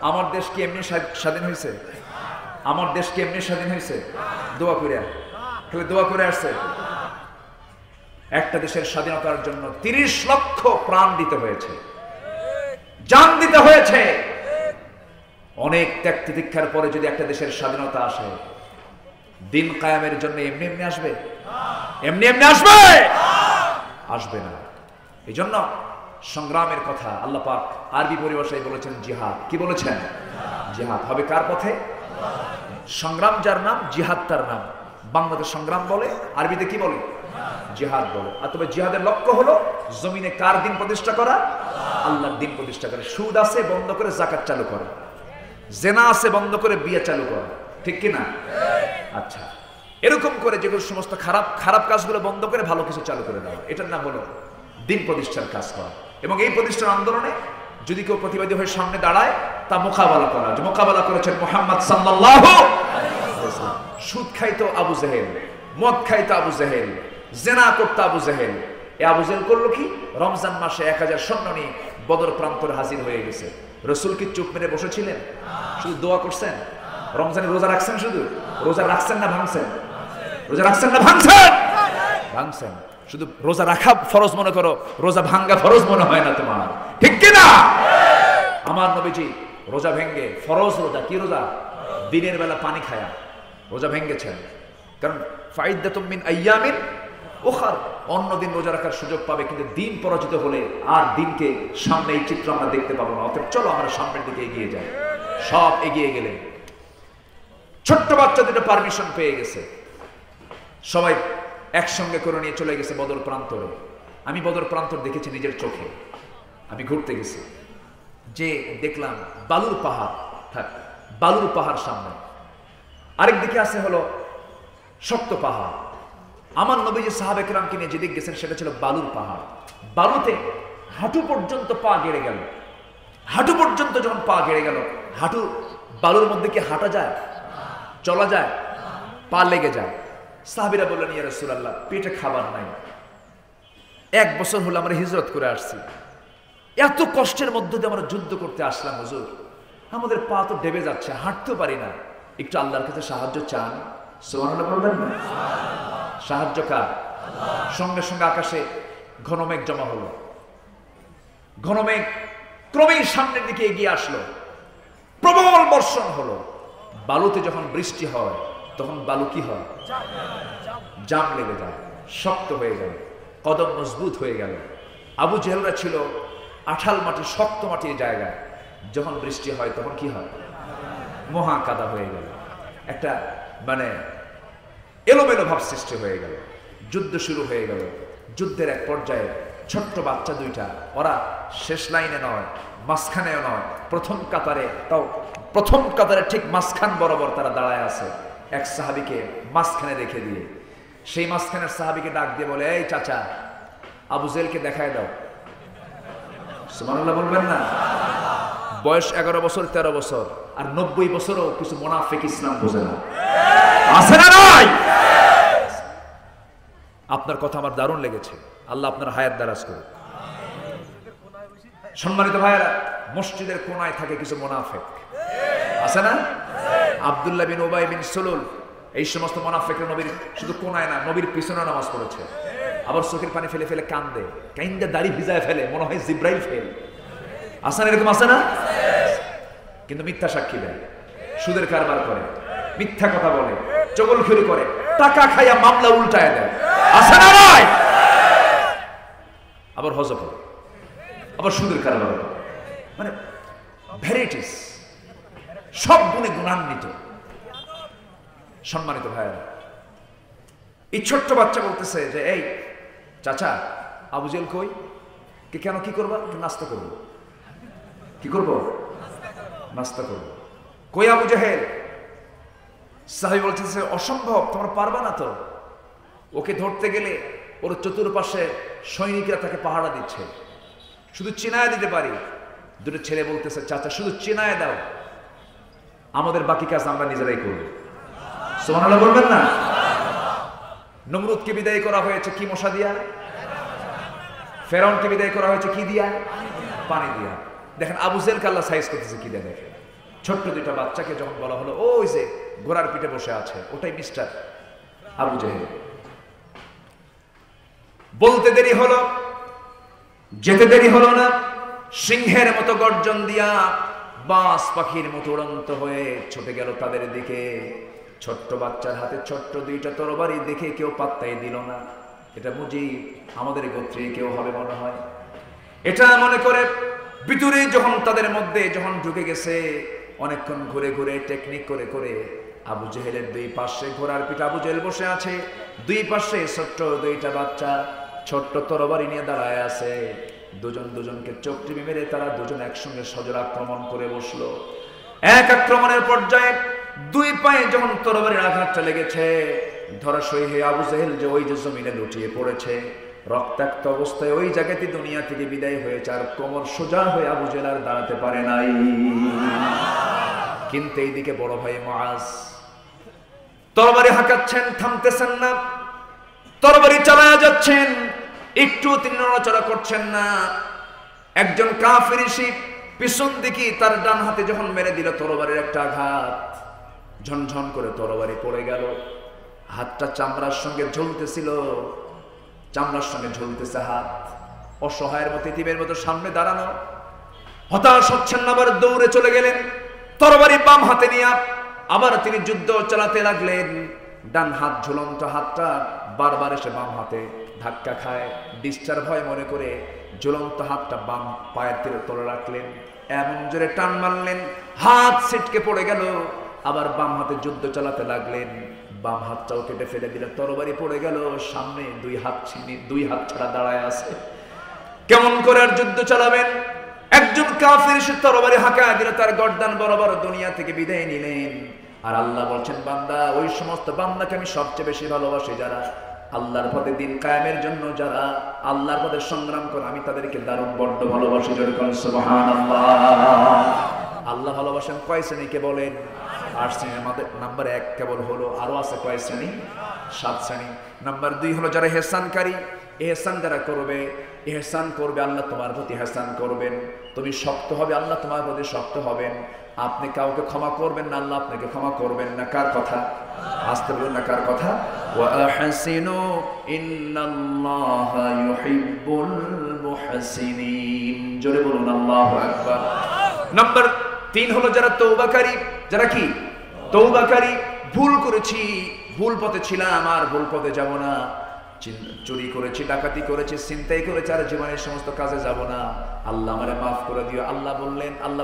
A: আমার দেশ কি এমনি স্বাধীন হয়েছে? আমার দেশ কি এমনি স্বাধীন হয়েছে? দোয়া করে, খালি দোয়া করে আসছে। একটা দেশের স্বাধীনতার জন্য 30 লক্ষ প্রাণ দিতে হয়েছে, জান দিতে হয়েছে। অনেক ত্যাগ তিতিক্ষার পরে যদি একটা দেশের স্বাধীনতা আসে, দিন কায়েমের জন্য এমনি এমনি আসবে? এমনি এমনি আসবে? আসবে না। এই জন্য সংগ্রামের কথা আল্লাহ পাক আরবি পরিভাষায় বলেছেন জিহাদ। কি বলেছেন? জিহাদ হবে কার পথে? সংগ্রাম যার নাম, জিহাদ তার নাম। বাংলাদেশ সংগ্রাম বলে, আরবিতে কি বলে? জিহাদ বলে। আর তবে জিহাদের লক্ষ্য হলো জমিনে কার দিন প্রতিষ্ঠা করা? আল্লাহর দিন প্রতিষ্ঠা করে। সুদ আছে বন্ধ করে যাকাত চালু করা, জেনা আছে বন্ধ করে বিয়ে চালু করা, ঠিক কি না? আচ্ছা, এরকম করে যেগুলো সমস্ত খারাপ খারাপ কাজগুলো বন্ধ করে ভালো কিছু চালু করে দেওয়া, এটার নাম হলো দিন প্রতিষ্ঠার কাজ করা। এবং এই প্রতিষ্ঠার আন্দোলনে যদি কেউ প্রতিবাদী হয়ে সামনে দাঁড়ায়, তা মোকাবেলা করা। যে মোকাবেলা করেছেন মুহাম্মদ সাল্লাল্লাহু আলাইহি ওয়াসাল্লাম। সুদ খাইতো আবু জেহেল, মদ খাইতো আবু জেহেল, জেনা করতো আবু জেহেল। এই আবু জেহেল করলো কি? রমজান মাসে 1000 সৈন্য নিয়ে বদর প্রান্তরে হাজির হয়ে গেছে। রাসূল কি চুপ মেরে বসেছিলেন? শুধু দোয়া করছেন? রমজানে রোজা রাখছেন? শুধু রোজা রাখছেন না ভাঙছেন? রোজা রাখছেন না ভাঙছেন? ভাঙছেন। শুধু রোজা রাখা ফরজ মনে করো, রোজা ভাঙ্গা ফরজ মনে হয় না তোমার, ঠিক কি না? আমার নবীজি রোজা ভেঙ্গে, ফরজ রোজা, কি রোজা? দিনের বেলা পানি খায়া রোজা ভেঙ্গেছেন। কারণ ফাইদাতুম মিন আইয়ামিন উখার, অন্যদিন রোজা রাখার সুযোগ পাবে, কিন্তু দিন পরাজিত হলে আর দিনকে সামনে এই চিত্র আমরা দেখতে পাবো না। অতএব চলো আমরা সামনের দিকে এগিয়ে যাই। সব এগিয়ে গেলে ছোট্ট বাচ্চা দুটো পারমিশন পেয়ে গেছে, সবাই একসঙ্গে করে নিয়ে চলে গেছে বদর প্রান্তরে। আমি বদর প্রান্তর দেখেছি নিজের চোখে। আমি ঘুরতে গেছি, যে দেখলাম বালুর পাহাড়, থাক বালুর পাহাড় সামনে, আরেক দিকে আছে হলো শক্ত পাহাড়। আমার নবীজি সাহাবে কেরামকে নিয়ে যেদিক গেছেন সেটা ছিল বালুর পাহাড়। বালুতে হাঁটু পর্যন্ত পা গেড়ে গেল। হাঁটু পর্যন্ত যখন পা গেড়ে গেল, হাঁটু বালুর মধ্যে কি হাঁটা যায়, চলা যায়? পা লেগে যায়। সাহাবীরা বললেন, ইয়া রাসূলুল্লাহ, পেটে খাবার নাই, 1 বছর হলো আমরা হিজরত করে আসছি, এত কষ্টের মধ্যে দিয়ে আমরা যুদ্ধ করতে আসলাম হুজুর, আমাদের পা তো ডেবে যাচ্ছে, হাঁটতেও পারি না, একটু আল্লাহর কাছে সাহায্য চান। সুবহানাল্লাহ বলবেন না? সাহায্য কার? সঙ্গে সঙ্গে আকাশে ঘন মেঘ জমা হলো। ঘন মেঘ ক্রমেই সামনের দিকে এগিয়ে আসলো, প্রবল বর্ষণ হলো। বালুতে যখন বৃষ্টি হয় তখন বালু কি হয়? জাম লেগে যায়, শক্ত হয়ে গেল, কদম মজবুত হয়ে গেল। আবু জেহেলরা ছিল আঠাল মাটি, শক্ত মাটির জায়গায়, যখন বৃষ্টি হয় তখন কি হয়? মহা কাদা হয়ে গেল, একটা মানে এলোমেলো ভাব সৃষ্টি হয়ে গেল। যুদ্ধ শুরু হয়ে গেল। যুদ্ধের এক পর্যায়ে ছোট্ট বাচ্চা দুইটা, ওরা শেষ লাইনে নয়, মাঝখানেও নয়, প্রথম কাতারে, তাও প্রথম কাতারে ঠিক মাঝখান বরাবর তারা দাঁড়ায় আছে, এক সাহাবীকে মাঝখানে রেখে দিয়ে। সেই মাঝখানের সাহাবীকে ডাক দিয়ে বলে, এই চাচা, আবু জেহেলকে দেখায় দাও। সুবহানাল্লাহ বলবেন না? বয়স 11 বছর 13 বছর, আর 90 বছরও কিছু মুনাফিক ইসলাম বোঝে না, আছে না নাই? আপনার কথা আমার দারুণ লেগেছে, আল্লাহ আপনার হায়াত দারাজ করুন। সম্মানিত ভাইয়েরা, মসজিদের কোনায় থাকে কিছু মুনাফিক, আছে না? আব্দুল্লাহ বিন উবাই বিন সুলুল, এই সমস্ত মুনাফিকরা নবীর শুধু কোনায় না, নবীর পিছনে নামাজ পড়েছে, আবার চোখের পানি ফেলে ফেলে কান্দে, কাইন্দা দাড়ি ভিজায় ফেলে, মনে হয় জিব্রাইল ফেল। আছে না এরকম? আছে না? কিন্তু মিথ্যা সাক্ষী দেয়, সুদের কারবার করে, মিথ্যা কথা বলে, চগলখড়ি করে, টাকা খাইয়া মামলা উল্টায় দেয়, আছে না নাই? আবার হজ করে, আবার সুদের কারবার করে, মানে ভ্যারাইটিস, সব গুণে গুণান্বিত। সম্মানিত ভাইয়েরা, এই ছোট্ট বাচ্চা বলতেছে যে, এই চাচা, আবু জেহেল কই? কেন, কি করবা? নাস্তা করবো। কি করব? নাস্তা করবো। কই আবু জেহেল? সাহাবী বলতেছে, অসম্ভব, তোমরা পারবা না তো, ওকে ধরতে গেলে ওর চতুর্পাশে সৈনিকরা তাকে পাহারা দিচ্ছে, শুধু চিনায় দিতে পারি। দুটো ছেলে বলতেছে, চাচা শুধু চিনায় দাও, আমাদের বাকি কাজ আমরা নিজেরাই করব। সুবহানাল্লাহ বলবেন না? নমরুদকে বিদায় করা হয়েছে কি মশা দিয়া? ফেরাউনকে বিদায় করা হয়েছে কি দিয়া? পানি দিয়া। দেখেন আবু জেহেলকে আল্লাহ সাইজ করতেছে কি দিয়ে, দেখেন ছোট্ট দুইটা বাচ্চাকে যখন বলা হলো, ওই যে ঘোড়ার পিঠে বসে আছে, ওটাই মিস্টার আবু জেহেল। বলতে দেরি হলো, যেতে দেরি হলো না, সিংহের মতো গর্জন দিয়া বাস পাখির মতো উড়ন্ত হয়ে ছুটে গেল তাদের দিকে। ছোট্ট বাচ্চার হাতে ছোট্ট দুইটা তরবারি দেখে কেউ পাত্তাই দিল না। এটা মুজিব, আমাদের গোত্রে কেউ হবে মনে হয়, এটা মনে করে ভিতরে যখন তাদের মধ্যে যখন ঢুকে গেছে, অনেকক্ষণ ঘুরে ঘুরে টেকনিক করে করে আবু জেহেলের দুই পাশে ঘোড়ার পিঠে আবু জেহেল বসে আছে, দুই পাশে ছোট্ট দুইটা বাচ্চা ছোট্ট তরবারি নিয়ে দাঁড়ায় আছে। দুজন দুজনকে চোখ টিপে মেরে তারা দুজন একসঙ্গে সজোর আক্রমণ করে বসলো। এক আক্রমণের পর্যায়ে দুই পায়ে যখন তরবারির আঘাতটা লেগেছে, ধরাশয়ী হয়ে আবু জেহেল যে ওই যে জমিনে লুটিয়ে পড়েছে, রক্তাক্ত অবস্থায় ওই জায়গাতে দুনিয়া থেকে বিদায় হয়েছে, আর কোমর সোজা হয়ে আবু জেহেল আর দাঁড়াতে পারে নাই। কিন্তু এইদিকে বড় ভাই মুআজ তরবারি হাঁকাচ্ছেন, থামতেছেন না, তরবারি চালায়া যাচ্ছেন, একটু তিনি নড়াচড়া করছেন না। একজন কাফির এসে পিছন দিকে তার ডান হাতে যখন মেরে দিল তরবারির একটা আঘাত, ঝনঝন করে তরবারি পড়ে গেল। হাতটা চামড়ার সঙ্গে ঝুলতেছিল, চামড়ার সঙ্গে ঝুলতেছে হাত। অসহায়ের মতো ইতিমের মতো সামনে দাঁড়ানো, হতাশ হচ্ছেন না, আবার দৌড়ে চলে গেলেন তরবারি বাম হাতে নিয়ে। আবার তিনি যুদ্ধ চালাতে লাগলেন। ডান হাত ঝুলন্ত হাতটা বারবার এসে বাম হাতে ধাক্কা খায়, ডিস্টার্ব হয় মনে করে ঝুলন্ত হাতটা বাম পায়ের তীরে তলে রাখলেন। এমন জোরে টান মারলেন, হাত ছিটকে পড়ে গেল। আবার বাম হাতে যুদ্ধ চালাতে লাগলেন, বাম হাতটাও কেটে ফেলে দিলেন, তরবারি পড়ে গেল, সামনে দুই হাত ছাড়া দাঁড়ায় আছে। কেমন করে আর যুদ্ধ চালাবেন? একজন কাফির সে তরবারি হাঁকা দিলে তার গর্দান বরাবর দুনিয়া থেকে বিদায় নিলেন। আর আল্লাহ বলছেন, বান্দা, ওই সমস্ত বান্দাকে আমি সবচেয়ে বেশি ভালোবাসি যারা আল্লাহর পথে দিন কায়েমের জন্য, যারা আল্লাহর পথে সংগ্রাম করে, আমি তাদেরকে দারুণ বড্ড ভালোবাসি। সুবহানাল্লাহ। আল্লাহ ভালোবাসেন কয় শ্রেণীকে বলেন? 8 শ্রেণী। আমাদের নাম্বার 1 কেবল হলো, আরো আছে কয় শ্রেণী? 7 শ্রেণী। নাম্বার 2 হলো যারা ইহসানকারী। ইহসান যারা করবে, ইহসান করবে, আল্লাহ তোমার প্রতি ইহসান করবেন। তুমি শক্ত হবে, আল্লাহ তোমার প্রতি শক্ত হবেন। আপনি কাউকে ক্ষমা করবেন না, আল্লাহ আপনাকে ক্ষমা করবেন না। কার কথা? আসতে বলুন না, কার কথা? ওয়া আহসিনু ইন্নাল্লাহা ইউহিব্বুল মুহসিনিন। জোরে বলুন আল্লাহু আকবার। নাম্বার 3 হলো যারা তওবাকারী। যারা কি? তওবাকারী। ভুল করেছি, ভুল পথে ছিলাম, আর ভুল পথে যাব না। চুরি করেছি, ডাকাতি করেছি, ছিনতাই করেছি, আর জীবনের সমস্ত কাজে যাব না। আল্লাহ আমারে মাফ করে দিও। আল্লাহ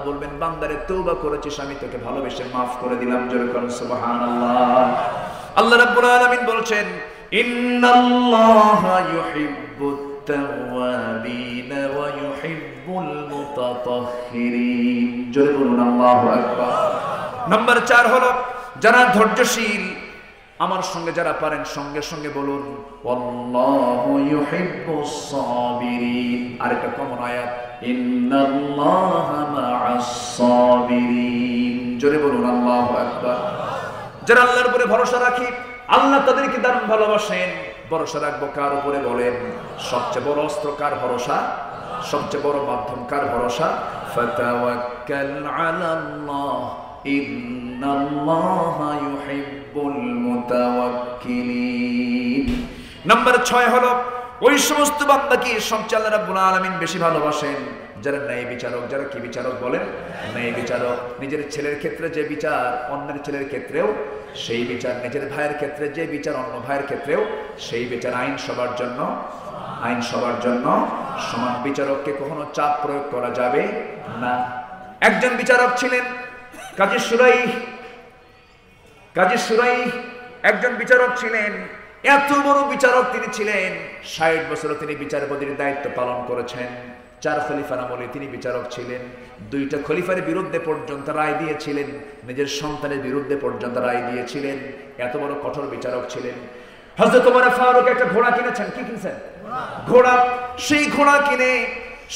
A: বলবেন, বান্দারে তওবা করেছিস, আমি তোকে ভালোবেসে মাফ করে দিলাম। জোরে বলুন সুবহানাল্লাহ। আল্লাহ রাব্বুল আলামিন বলছেন, ইন্নাল্লাহা ইউহিব্বুত তাওয়াবিন ওয়া ইউহিব্বুল মুতাতাহহিরিন। জোরে বলুন আল্লাহু আকবার। নাম্বার 4 হলো যারা ধৈর্যশীল। আমার সঙ্গে যারা পারেন সঙ্গে সঙ্গে বলুন, আল্লাহু ইউহিব্বুস সাবিরিন। আরেকটা কমন আয়াত, ইন্নাল্লাহা মা'আস সাবিরিন। জোরে বলুন আল্লাহু আকবার। যারা আল্লাহর উপরে ভরসা রাখি, আল্লাহ তাদেরকে দারুণ ভালোবাসেন। ভরসা রাখবো কার উপরে বলেন? সবচেয়ে বড় অস্ত্র কার? ভরসা। সবচেয়ে বড় মাধ্যম কার? ভরসা। ফাতাওয়াক্কাল আলাল্লাহ ইন্নাল্লাহা ইউহিব্বুল মুতাওয়াক্কিলিন। নাম্বার 6 হলো ওই সমস্ত বান্দাকে সবচেয়ে আল্লাহ রাব্বুল আলামিন বেশি ভালোবাসেন যারা ন্যায় বিচারক। যারা কি বিচারক বলেন? ন্যায় বিচারক। নিজের ছেলের ক্ষেত্রে যে বিচার, অন্যের ছেলের ক্ষেত্রেও সেই বিচার। নিজের ভাইয়ের ক্ষেত্রে যে বিচার, অন্য ভাইয়ের ক্ষেত্রেও সেই বিচার। আইন সবার জন্য, আইন সবার জন্য সমান। বিচারককে কখনো চাপ প্রয়োগ করা যাবে না। একজন বিচারক ছিলেন কাজী সুরাইহ। একজন বিচারক ছিলেন, এত বড় বিচারক তিনি ছিলেন। 60 বছর তিনি বিচারপতির দায়িত্ব পালন করেছেন। 4 খলিফার আমলে তিনি বিচারক ছিলেন। 2টা খলিফার বিরুদ্ধে পর্যন্ত রায় দিয়েছিলেন, নিজের সন্তানের বিরুদ্ধে পর্যন্ত রায় দিয়েছিলেন। এত বড় কঠোর বিচারক ছিলেন। হযরত ওমর ফারুক একটা ঘোড়া কিনেছেন। কি কিনছেন? ঘোড়া। সেই ঘোড়া কিনে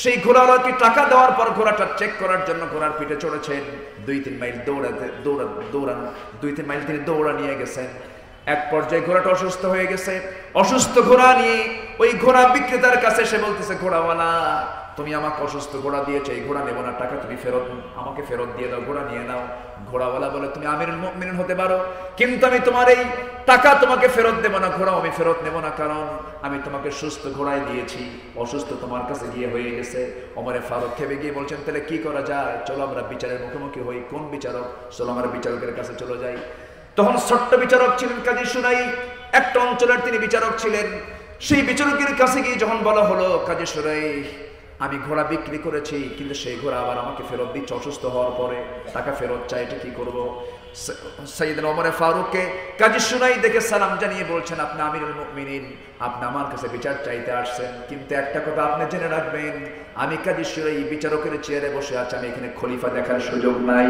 A: সেই ঘোড়াওয়ালাকে টাকা দেওয়ার পর ঘোড়াটা চেক করার জন্য ঘোড়ার পিঠে চড়েছেন। 2-3 মাইল তিনি দৌড়া নিয়ে গেছেন। এক পর্যায়ে ঘোড়াটা অসুস্থ হয়ে গেছে। অসুস্থ ঘোড়া নিয়ে ওই ঘোড়া বিক্রেতার কাছে সে বলতেছে, ঘোড়াওয়ালা, তুমি আমাকে অসুস্থ ঘোড়া দিয়েছো, এই ঘোড়া নেবো না, টাকা তুমি আমাকে ফেরত দিয়ে দাও, ঘোড়া নিয়ে নাও। ঘোড়াওয়ালা বলে, তুমি আমিরুল মুমিনিন হতে পারো, কিন্তু আমি তোমার এই টাকা তোমাকে ফেরত দেবো না, ঘোড়াও আমি ফেরত নেবো না, কারণ আমি তোমাকে সুস্থ ঘোড়ায় দিয়েছি, অসুস্থ তোমার কাছে গিয়ে হয়ে গেছে। ওমর ফারুক খেপে গিয়ে বলছেন, তাহলে কি করা যায়? চলো আমরা বিচারের মুখোমুখি হই। কোন বিচারক? চলো আমরা বিচারকের কাছে চলে যাই। তখন ছোট্ট বিচারক ছিলেন কাজী সুরাই, একটা অঞ্চলের তিনি বিচারক ছিলেন। সেই বিচারকের কাছে গিয়ে যখন বলা হলো, কাজী সুরাই, আমি ঘোড়া বিক্রি করেছি, কিন্তু সেই ঘোড়া আবার আমাকে ফেরত দিচ্ছে অসুস্থ হওয়ার পরে, টাকা ফেরত চাই, এটা কি করবো? সাইয়েদনা ওমর ফারুককে কাজী সুরাই দেখে সালাম জানিয়ে বলছেন, আপনি আমিরুল মুমিনিন, আপনি আমার কাছে বিচার চাইতে আসছেন, কিন্তু একটা কথা আপনি জেনে রাখবেন, আমি কাজী সুরাই বিচারকের চেয়ারে বসে আছি, আমি এখানে খলিফা দেখার সুযোগ নাই।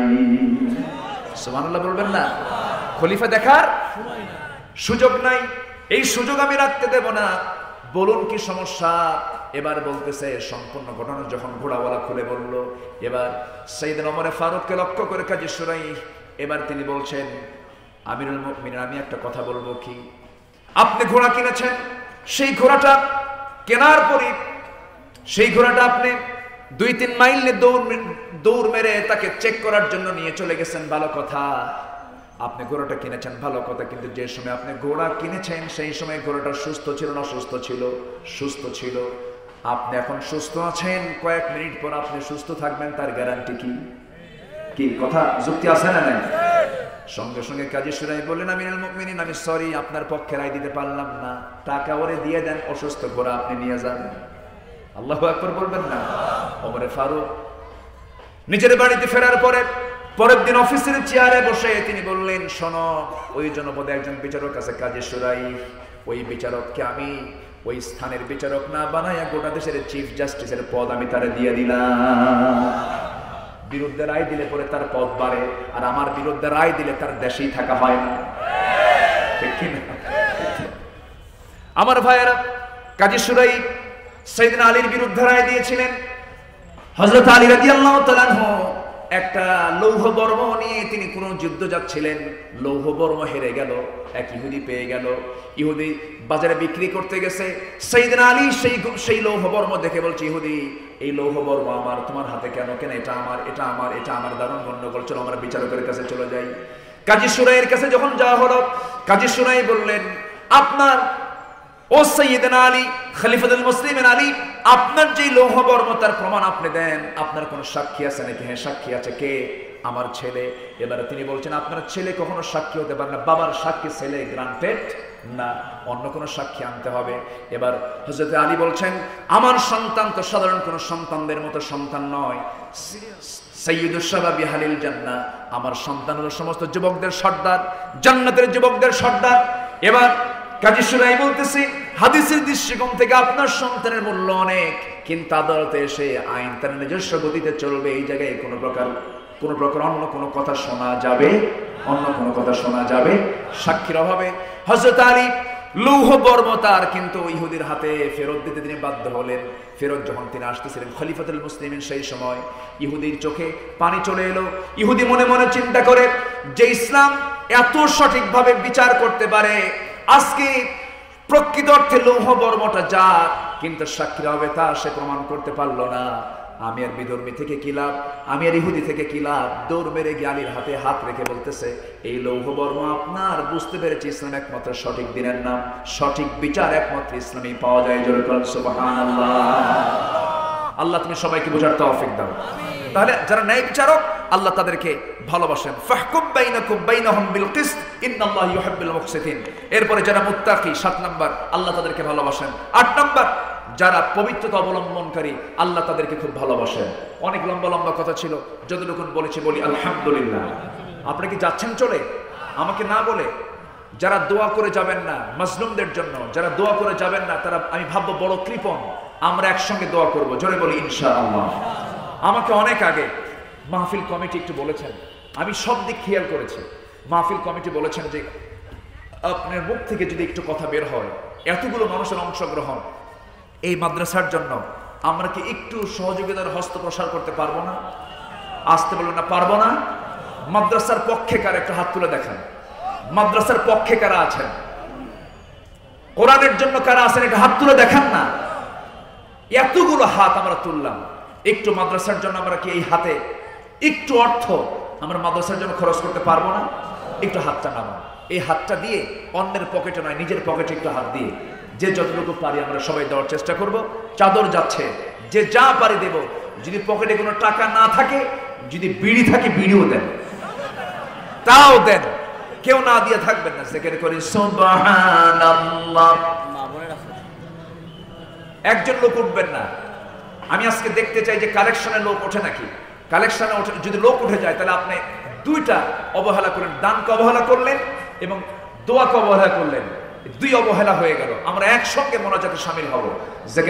A: সুবহানাল্লাহ বলবেন না? খলিফা দেখার সুযোগ নাই, এই সুযোগ আমি রাখতে দেব না। বলুন কি সমস্যা? এবার বলতেছে সম্পূর্ণ ঘটনা যখন ঘোড়াওয়ালা খুলে বলল, এবার সাইয়েদনা ওমর ফারুককে লক্ষ্য করে কাজী সুরাই এবার তিনি বলছেন, আমিরুল মুমিনিন, আমি একটা কথা বলবো কি? আপনি ঘোড়া কিনেছেন, সেই ঘোড়াটা কেনার পরে সেই ঘোড়াটা আপনি 2-3 মাইল দৌড় মেরে তাকে চেক করার জন্য নিয়ে চলে গেছেন, ভালো কথা। আপনি ঘোড়াটা কিনেছেন, ভালো কথা, কিন্তু যে সময় আপনি ঘোড়া কিনেছেন সেই সময় ঘোড়াটা সুস্থ ছিল না অসুস্থ ছিল? সুস্থ ছিল। আপনি এখন সুস্থ আছেন, কয়েক মিনিট পর আপনি সুস্থ থাকবেন, তার গ্যারান্টি কি? কি কথা যুক্তি আছে না নাই? সঙ্গে সঙ্গে কাজী সুরাই বললেন, আমিরুল মুমিনিন, আমি সরি, আপনার পক্ষে রায় দিতে পারলাম না, টাকা ওরে দিয়ে দেন, অসুস্থ ঘোড়া আপনি নিয়ে যান। আল্লাহু আকবার বলবেন না? ওমর ফারুক নিজের বাড়িতে ফেরার পরে পরের দিন অফিসের চেয়ারে বসে তিনি বললেন, শোনো, ওই জনপদে একজন বিচারক আছে কাজী সুরাইফ, ওই বিচারককে আমি ওই স্থানের বিচারক না বানাইয়া গোটা দেশের চিফ জাস্টিসের পদ আমি তারে দিয়ে দিলাম। বিরুদ্ধে রায় দিলে পরে তার পদ বাড়ে, আর আমার বিরুদ্ধে রায় দিলে তার দেশেই থাকা হয় না, ঠিক কি না? আমার ভাইয়েরা, কাজী সুরাইফ সাইয়েদনা আলীর বিরুদ্ধে রায় দিয়েছিলেন। হযরত আলী রাদিয়াল্লাহু তাআলা আনহু একটা লৌহ বর্ম নিয়ে তিনি কোন যুদ্ধ যাচ্ছিলেন, লৌহ বর্ম হেরে গেল, এক ইহুদি পেয়ে গেল, ইহুদি বাজারে বিক্রি করতে গেছে। সাইয়েদনা আলী সেই লৌহ বর্ম দেখে বলছে, ইহুদি, এই লৌহ বর্ম আমার, তোমার হাতে কেন? কেন এটা আমার, এটা আমার, এটা আমার, দারুণ গন্ডগোল, চলো আমরা বিচারকের কাছে চলে যাই। কাজী সুরাইয়ের কাছে যখন যাওয়া হলো, কাজী সুরাই বললেন, আপনার ও সাইয়েদনা আলী, খলিফাতুল মুসলিমিন আলী, আপনার যে লৌহ বর্ম তার প্রমাণ আপনি দেন, আপনার কোন সাক্ষী আছে নাকি? হ্যাঁ, সাক্ষী আছে। কে? আমার ছেলে। এবারে তিনি বলছেন, আপনার ছেলে কখনো সাক্ষী হতে পারে না, বাবার সাক্ষী ছেলে গ্রান্টেড না, অন্য কোনো সাক্ষী আনতে হবে। এবার হযরত আলী বলছেন, আমার সন্তান তো সাধারণ কোন সন্তানদের মতো সন্তান নয়, সাইয়্যিদুশ শাবাবি আহলিল জান্নাহ, আমার সন্তান হলো সমস্ত যুবকদের সর্দার, জান্নাতের যুবকদের সর্দার। এবার কাজী সুরাই বলতেছে, হাদিসের দৃষ্টিকোণ থেকে আপনার সন্তানের মূল্য অনেক, কিন্তু আদালতে এসে আইন তার নিজস্ব গতিতে চলবে, এই জায়গায় কোনো প্রকার অন্য কোনো কথা শোনা যাবে, অন্য কোনো কথা শোনা যাবে সাক্ষীর অভাবে। হযরত আলী লৌহ বর্ম তার কিন্তু ইহুদির হাতে ফেরত দিতে তিনি বাধ্য হলেন। ফেরত যখন তিনি আসতেছিলেন, খলিফাতুল মুসলিমিন সেই সময়, ইহুদির চোখে পানি চলে এলো। ইহুদি মনে মনে চিন্তা করে যে ইসলাম এত সঠিকভাবে বিচার করতে পারে, আজকে প্রকৃত অর্থে লৌহ বর্মটা যা, কিন্তু সাক্ষীর হবে তা সে প্রমাণ করতে পারলো না। আমি আর বিধর্মী থেকে কি লাভ, আমি আর ইহুদি থেকে কি লাভ? দৌড় মেরে গিয়ে আলীর হাতে হাত রেখে বলতেছে, এই লৌহ বর্ম আপনার, বুঝতে পেরেছি ইসলাম একমাত্র সঠিক দিনের নাম, সঠিক বিচার একমাত্র ইসলামেই পাওয়া যায়। জোরে বলেন সুবহানাল্লাহ। আল্লাহ তুমি সবাইকে বোঝার তৌফিক দাও। তাহলে যারা ন্যায় বিচারক, আল্লাহ তাদেরকে ভালোবাসেন। ফাহকুম বাইনাকুম বাইনাহুম বিল কিসত ইন্নাল্লাহা ইউহিব্বুল মুকসিতিন। এরপরে যারা মুত্তাকি, 7 নাম্বার, আল্লাহ তাদেরকে ভালোবাসেন। 8 নাম্বার, যারা পবিত্রতা অবলম্বনকারী, আল্লাহ তাদেরকে খুব ভালোবাসেন। অনেক লম্বা লম্বা কথা ছিল, যতটুকু বলেছি বলি আলহামদুলিল্লাহ। আপনি কি যাচ্ছেন চলে? আমাকে না বলে যারা দোয়া করে যাবেন না মাজলুমদের জন্য, যারা দোয়া করে যাবেন না তারা আমি ভাববো বড় কৃপণ। আমরা একসঙ্গে দোয়া করব, জোরে বলি ইনশাআল্লাহ। আমাকে অনেক আগে মাহফিল কমিটি একটু বলেছেন, আমি সব দিক খেয়াল করেছি। মাহফিল কমিটি বলেছেন যে আপনার মুখ থেকে যদি একটু কথা বের হয়, এতগুলো মানুষের অংশগ্রহণ, এই মাদ্রাসার জন্য আমরা কি একটু সহযোগিতার হস্ত প্রসার করতে পারবো না? আসতে বলবেন না, পারবো না? মাদ্রাসার পক্ষে কারা একটা হাত তুলে দেখান। মাদ্রাসার পক্ষে কারা আছেন? কোরআনের জন্য কারা আছেন? একটা হাত তুলে দেখান না। এতগুলো হাত আমরা তুললাম, একটু মাদ্রাসার জন্য আমরা কি এই হাতে একটু অর্থ আমরা মাদ্রাসার জন্য খরচ করতে পারবো না? একটু হাতটা নামান। এই হাতটা দিয়ে অন্যের পকেটে নয়, নিজের পকেটে একটু হাত দিয়ে যে যতটুকু পারি আমরা সবাই দেওয়ার চেষ্টা করব। চাদর যাচ্ছে, যে যা পারি দেব। যদি পকেটে কোনো টাকা না থাকে, যদি বিড়ি থাকে বিড়িও দেন, তাও দেন, কেউ না দিয়ে থাকবেন না। জিকির করি সুবহানাল্লাহ। একজন লোক উঠবেন না। আমি আজকে দেখতে চাই যে কালেকশনে লোক ওঠে নাকি। কালেকশনে যদি লোক উঠে যায়, তাহলে আপনি দুইটা অবহেলা করলেন, দানকে অবহেলা করলেন এবং দোয়াকে অবহেলা করলেন। 2 অবহেলা হয়ে গেল। আমরা একসঙ্গে মোনাজাতে শামিল হব।